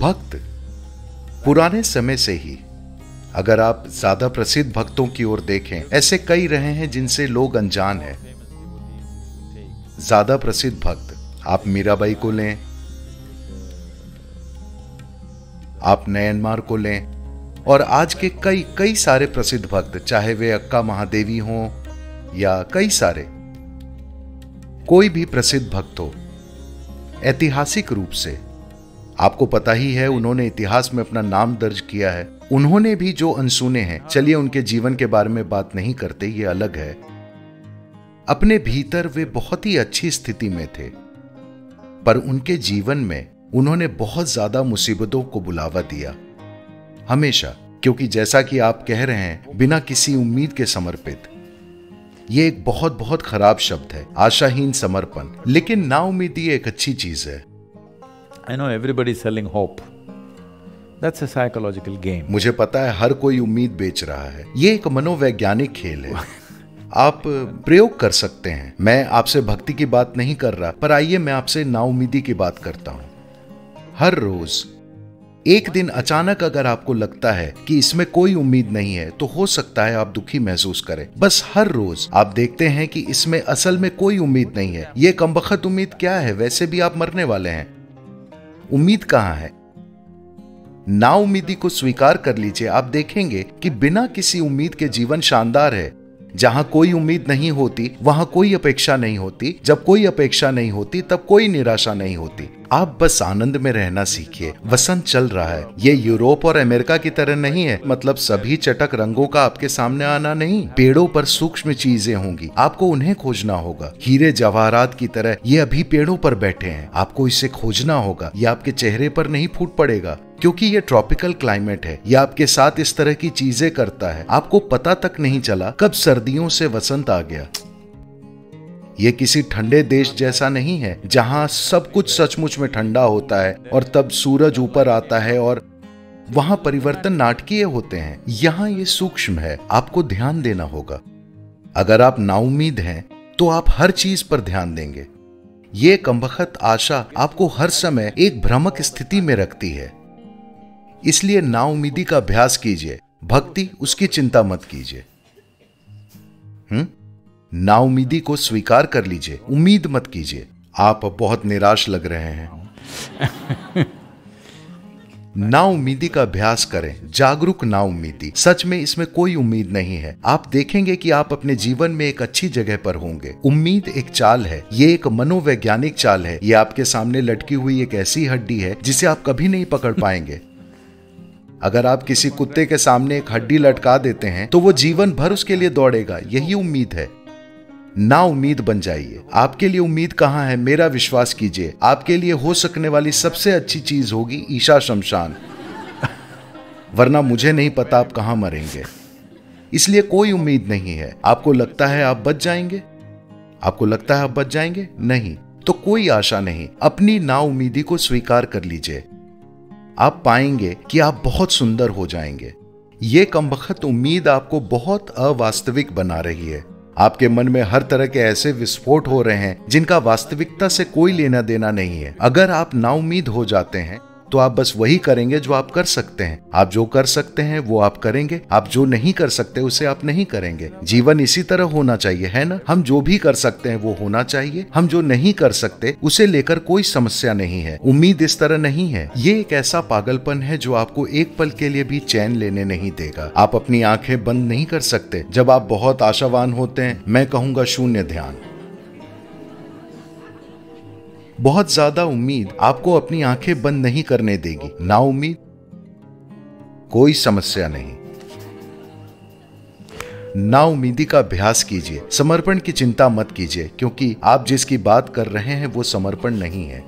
भक्त पुराने समय से ही, अगर आप ज्यादा प्रसिद्ध भक्तों की ओर देखें, ऐसे कई रहे हैं जिनसे लोग अनजान हैं। ज्यादा प्रसिद्ध भक्त आप मीराबाई को लें, आप नयनमार को लें, और आज के कई कई सारे प्रसिद्ध भक्त, चाहे वे अक्का महादेवी हों या कई सारे, कोई भी प्रसिद्ध भक्त हो, ऐतिहासिक रूप से आपको पता ही है उन्होंने इतिहास में अपना नाम दर्ज किया है। उन्होंने भी जो अनसुने हैं, चलिए उनके जीवन के बारे में बात नहीं करते, ये अलग है। अपने भीतर वे बहुत ही अच्छी स्थिति में थे, पर उनके जीवन में उन्होंने बहुत ज्यादा मुसीबतों को बुलावा दिया, हमेशा। क्योंकि जैसा कि आप कह रहे हैं, बिना किसी उम्मीद के समर्पित, ये एक बहुत बहुत खराब शब्द है, आशाहीन समर्पण। लेकिन नाउम्मीदी एक अच्छी चीज है। I know everybody is selling hope. That's a psychological game. मुझे पता है हर कोई उम्मीद बेच रहा है, ये एक मनोवैज्ञानिक खेल है। आप प्रयोग कर सकते हैं। मैं आपसे भक्ति की बात नहीं कर रहा, पर आइए मैं आपसे नाउम्मीदी की बात करता हूं। हर रोज एक दिन अचानक अगर आपको लगता है कि इसमें कोई उम्मीद नहीं है, तो हो सकता है आप दुखी महसूस करें। बस हर रोज आप देखते हैं कि इसमें असल में कोई उम्मीद नहीं है, ये कमबख्त उम्मीद क्या है, वैसे भी आप मरने वाले हैं। उम्मीद कहां है? नाउम्मीदी को स्वीकार कर लीजिए। आप देखेंगे कि बिना किसी उम्मीद के जीवन शानदार है। जहां कोई उम्मीद नहीं होती, वहां कोई अपेक्षा नहीं होती। जब कोई अपेक्षा नहीं होती, तब कोई निराशा नहीं होती। आप बस आनंद में रहना सीखिए। वसंत चल रहा है। ये यूरोप और अमेरिका की तरह नहीं है, मतलब सभी चटक रंगों का आपके सामने आना नहीं। पेड़ों पर सूक्ष्म चीजें होंगी, आपको उन्हें खोजना होगा। हीरे जवाहरात की तरह ये अभी पेड़ों पर बैठे हैं, आपको इसे खोजना होगा। ये आपके चेहरे पर नहीं फूट पड़ेगा, क्योंकि ये ट्रॉपिकल क्लाइमेट है। ये आपके साथ इस तरह की चीजें करता है, आपको पता तक नहीं चला कब सर्दियों से वसंत आ गया। ये किसी ठंडे देश जैसा नहीं है, जहां सब कुछ सचमुच में ठंडा होता है और तब सूरज ऊपर आता है और वहां परिवर्तन नाटकीय होते हैं। यहां ये सूक्ष्म है, आपको ध्यान देना होगा। अगर आप नाउम्मीद हैं, तो आप हर चीज पर ध्यान देंगे। ये कमबख्त आशा आपको हर समय एक भ्रमक स्थिति में रखती है। इसलिए नाउम्मीदी का अभ्यास कीजिए, भक्ति उसकी चिंता मत कीजिए। नाउम्मीदी को स्वीकार कर लीजिए, उम्मीद मत कीजिए। आप बहुत निराश लग रहे हैं। नाउम्मीदी का अभ्यास करें, जागरूक नाउम्मीदी। सच में इसमें कोई उम्मीद नहीं है। आप देखेंगे कि आप अपने जीवन में एक अच्छी जगह पर होंगे। उम्मीद एक चाल है, ये एक मनोवैज्ञानिक चाल है। ये आपके सामने लटकी हुई एक ऐसी हड्डी है जिसे आप कभी नहीं पकड़ पाएंगे। अगर आप किसी कुत्ते के सामने एक हड्डी लटका देते हैं, तो वो जीवन भर उसके लिए दौड़ेगा। यही उम्मीद है। नाउम्मीद बन जाइए। आपके लिए उम्मीद कहां है? मेरा विश्वास कीजिए, आपके लिए हो सकने वाली सबसे अच्छी चीज होगी ईशा शमशान। वरना मुझे नहीं पता आप कहां मरेंगे। इसलिए कोई उम्मीद नहीं है। आपको लगता है आप बच जाएंगे? आपको लगता है आप बच जाएंगे? नहीं, तो कोई आशा नहीं। अपनी नाउम्मीदी को स्वीकार कर लीजिए। आप पाएंगे कि आप बहुत सुंदर हो जाएंगे। ये कमबख्त उम्मीद आपको बहुत अवास्तविक बना रही है। आपके मन में हर तरह के ऐसे विस्फोट हो रहे हैं जिनका वास्तविकता से कोई लेना देना नहीं है। अगर आप नाउम्मीद हो जाते हैं, तो आप बस वही करेंगे जो आप कर सकते हैं। आप जो कर सकते हैं वो आप करेंगे, आप जो नहीं कर सकते उसे आप नहीं करेंगे। जीवन इसी तरह होना चाहिए, है ना? हम जो भी कर सकते हैं वो होना चाहिए, हम जो नहीं कर सकते उसे लेकर कोई समस्या नहीं है। उम्मीद इस तरह नहीं है। ये एक ऐसा पागलपन है जो आपको एक पल के लिए भी चैन लेने नहीं देगा। आप अपनी आंखें बंद नहीं कर सकते। जब आप बहुत आशावान होते हैं, मैं कहूंगा शून्य ध्यान। बहुत ज्यादा उम्मीद आपको अपनी आंखें बंद नहीं करने देगी। नाउम्मीद कोई समस्या नहीं। नाउम्मीदी का अभ्यास कीजिए। समर्पण की चिंता मत कीजिए, क्योंकि आप जिसकी बात कर रहे हैं वो समर्पण नहीं है।